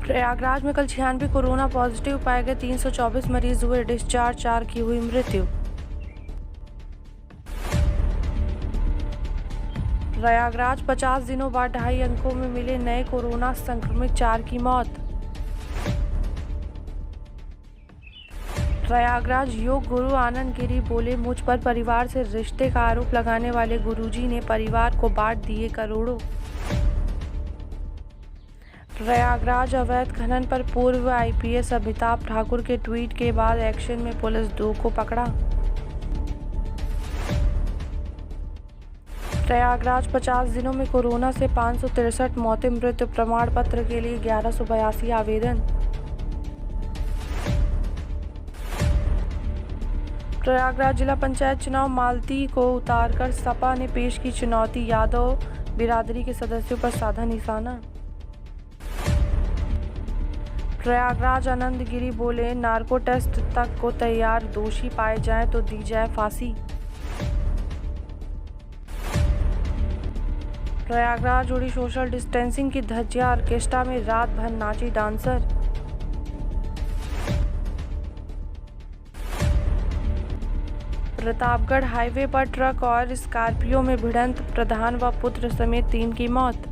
प्रयागराज में कल 96 corona positive पाए गए, 324 मरीज हुए डिस्चार्ज, 4 की हुई मृत्यु। प्रयागराज 50 दिनों बाद 2.5 अंकों में मिले नए कोरोना संक्रमित, 4 की मौत। प्रयागराज योग गुरु आनंद गिरी बोले, मुझ पर परिवार से रिश्ते का आरोप लगाने वाले गुरुजी ने परिवार को बांट दिए करोड़ों। प्रयागराज अवैध खनन पर पूर्व आईपीएस अमिताभ ठाकुर के ट्वीट के बाद एक्शन में पुलिस, 2 को पकड़ा। प्रयागराज 50 दिनों में कोरोना से 563 मौतें, मृत्यु प्रमाण पत्र के लिए 1182 आवेदन। प्रयागराज जिला पंचायत चुनाव, मालती को उतारकर सपा ने पेश की चुनौती, यादव बिरादरी के सदस्यों पर साधा निशाना। प्रयागराज आनंद गिरी बोले, नार्को टेस्ट तक को तैयार, दोषी पाए जाएं तो दी जाए फांसी। प्रयागराज उड़ी सोशल डिस्टेंसिंग की धज्जियां, ऑर्केस्ट्रा में रात भर नाची डांसर। प्रतापगढ़ हाईवे पर ट्रक और स्कॉर्पियो में भिड़ंत, प्रधान व पुत्र समेत 3 की मौत।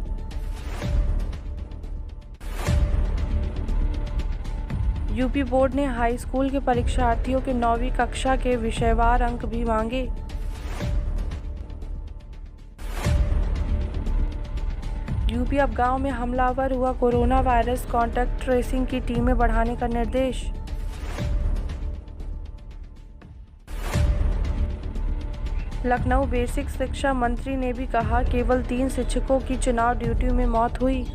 यूपी बोर्ड ने हाई स्कूल के परीक्षार्थियों के 9वीं कक्षा के विषयवार अंक भी मांगे। यूपी अब गांव में हमलावर हुआ कोरोना वायरस, कॉन्टैक्ट ट्रेसिंग की टीमें बढ़ाने का निर्देश। लखनऊ बेसिक शिक्षा मंत्री ने भी कहा, केवल 3 शिक्षकों की चुनाव ड्यूटी में मौत हुई।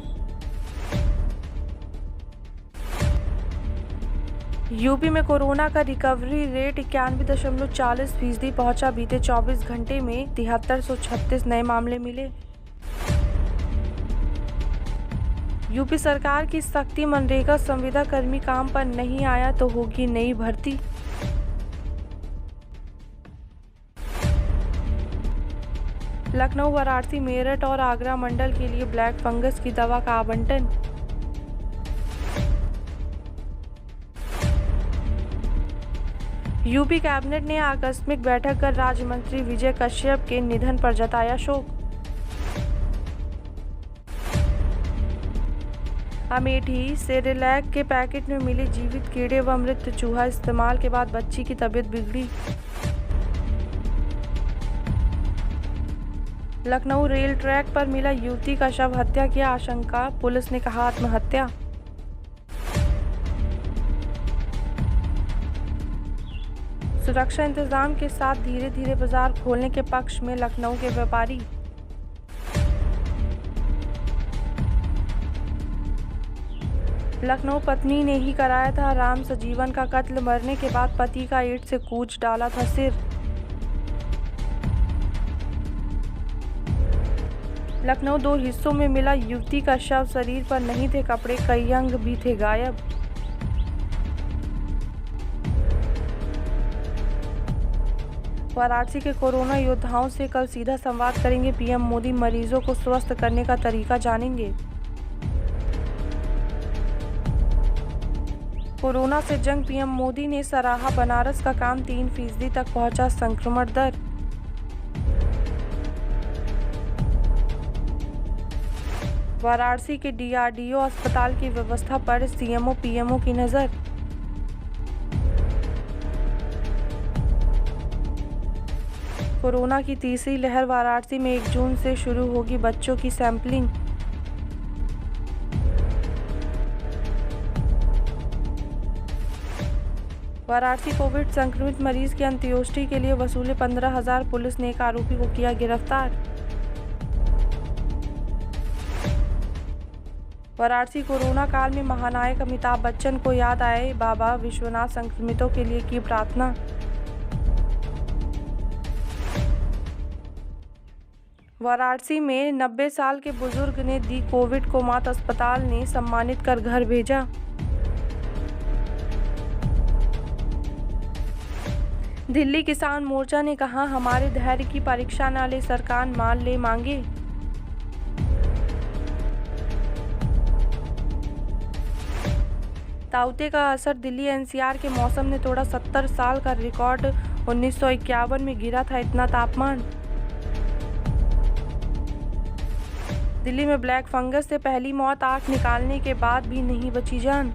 यूपी में कोरोना का रिकवरी रेट 91.40% पहुंचा, बीते 24 घंटे में 7336 नए मामले मिले। यूपी सरकार की सख्ती, मनरेगा संविदा कर्मी काम पर नहीं आया तो होगी नई भर्ती। लखनऊ, वाराणसी, मेरठ और आगरा मंडल के लिए ब्लैक फंगस की दवा का आवंटन। यूपी कैबिनेट ने आकस्मिक बैठक कर राज्य मंत्री विजय कश्यप के निधन पर जताया शोक। अमेठी, सेरेलैक के पैकेट में मिले जीवित कीड़े व मृत चूहा, इस्तेमाल के बाद बच्ची की तबीयत बिगड़ी। लखनऊ रेल ट्रैक पर मिला युवती का शव, हत्या की आशंका, पुलिस ने कहा आत्महत्या। सुरक्षा इंतजाम के साथ धीरे धीरे बाजार खोलने के पक्ष में लखनऊ के व्यापारी। लखनऊ, पत्नी ने ही कराया था राम सजीवन का कत्ल, मरने के बाद पति का ईंट से कूच डाला था सिर। लखनऊ, 2 हिस्सों में मिला युवती का शव, शरीर पर नहीं थे कपड़े, कई अंग भी थे गायब। वाराणसी के कोरोना योद्धाओं से कल सीधा संवाद करेंगे पीएम मोदी, मरीजों को स्वस्थ करने का तरीका जानेंगे। कोरोना से जंग, पीएम मोदी ने सराहा बनारस का काम, 3% तक पहुंचा संक्रमण दर। वाराणसी के डीआरडीओ अस्पताल की व्यवस्था पर सीएमओ पीएमओ की नजर। कोरोना की तीसरी लहर, वाराणसी में 1 जून से शुरू होगी बच्चों की सैंपलिंग। वाराणसी, कोविड संक्रमित मरीज की अंत्येष्टि के लिए वसूले 15,000, पुलिस ने एक आरोपी को किया गिरफ्तार। वाराणसी, कोरोना काल में महानायक अमिताभ बच्चन को याद आए बाबा विश्वनाथ, संक्रमितों के लिए की प्रार्थना। वाराणसी में 90 साल के बुजुर्ग ने दी कोविड को मात, अस्पताल ने सम्मानित कर घर भेजा। दिल्ली किसान मोर्चा ने कहा, हमारे धैर्य की परीक्षा न ले सरकार, मान ले मांगे। ताउते का असर दिल्ली एनसीआर के मौसम ने तोड़ा। 70 साल का रिकॉर्ड 1951 में गिरा था इतना तापमान। दिल्ली में ब्लैक फंगस से पहली मौत, आंख निकालने के बाद भी नहीं बची जान।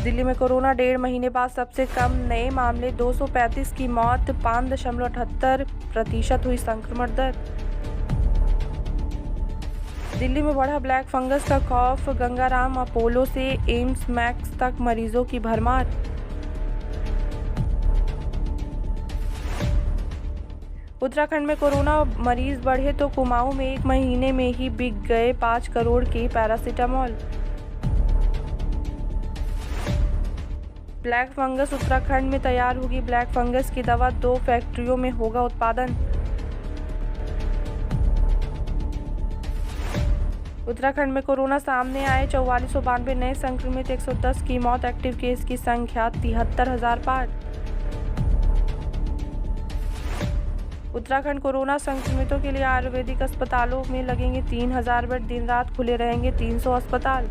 दिल्ली में कोरोना 1.5 महीने बाद सबसे कम नए मामले, 235 की मौत, 5.78% हुई संक्रमण दर। दिल्ली में बढ़ा ब्लैक फंगस का खौफ, गंगाराम अपोलो से एम्स मैक्स तक मरीजों की भरमार। उत्तराखंड में कोरोना मरीज बढ़े तो कुमाऊं में 1 महीने में ही बिक गए 5 करोड़ के पैरासिटामोल। ब्लैक फंगस, उत्तराखंड में तैयार होगी ब्लैक फंगस की दवा, 2 फैक्ट्रियों में होगा उत्पादन। उत्तराखंड में कोरोना सामने आए, 4492 नए संक्रमित, 110 की मौत, एक्टिव केस की संख्या 73,000 पार। उत्तराखंड कोरोना संक्रमितों के लिए आयुर्वेदिक अस्पतालों में लगेंगे 3000 बेड, दिन रात खुले रहेंगे 300 अस्पताल।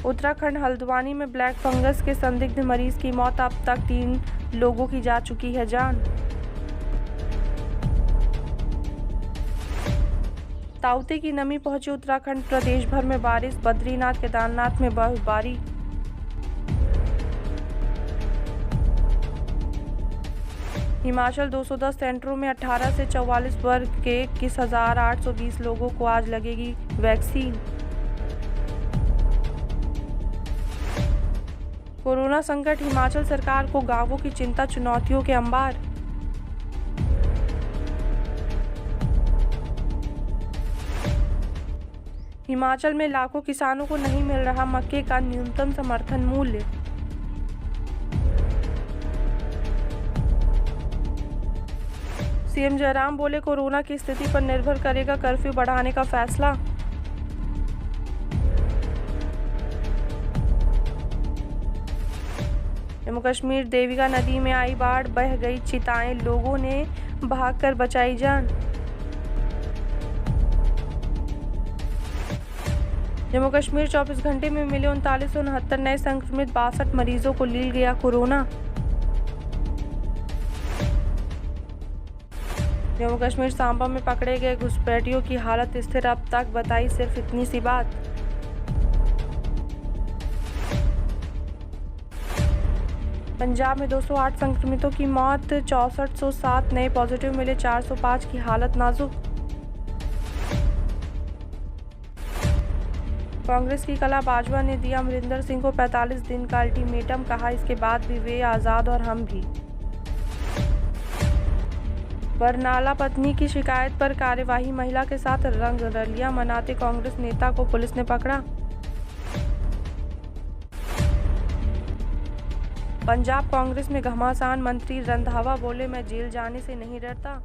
उत्तराखंड हल्द्वानी में ब्लैक फंगस के संदिग्ध मरीज की मौत, अब तक 3 लोगों की जा चुकी है जान। ताउते की नमी पहुंची उत्तराखंड, प्रदेश भर में बारिश, बद्रीनाथ केदारनाथ में बर्फबारी। हिमाचल 210 सेंटरों में 18 से 44 वर्ग के 21,820 लोगों को आज लगेगी वैक्सीन। कोरोना संकट, हिमाचल सरकार को गांवों की चिंता, चुनौतियों के अंबार। हिमाचल में लाखों किसानों को नहीं मिल रहा मक्के का न्यूनतम समर्थन मूल्य। सीएम जयराम बोले, कोरोना की स्थिति पर निर्भर करेगा कर्फ्यू बढ़ाने का फैसला। जम्मू कश्मीर देविका नदी में आई बाढ़, बह गई चिताएं, लोगों ने भागकर बचाई जान। जम्मू कश्मीर 24 घंटे में मिले 3969 नए संक्रमित, 62 मरीजों को ली गया कोरोना। जम्मू कश्मीर सांबा में पकड़े गए घुसपैठियों की हालत स्थिर, अब तक बताई सिर्फ इतनी सी बात। पंजाब में 208 संक्रमितों की मौत, 6407 नए पॉजिटिव मिले, 405 की हालत नाजुक। कांग्रेस की कला बाजवा ने दिया अमरिंदर सिंह को 45 दिन का अल्टीमेटम, कहा इसके बाद भी वे आज़ाद और हम भी। बरनाला पत्नी की शिकायत पर कार्यवाही, महिला के साथ रंगरलियां मनाते कांग्रेस नेता को पुलिस ने पकड़ा। पंजाब कांग्रेस में घमासान, मंत्री रंधावा बोले, मैं जेल जाने से नहीं डरता।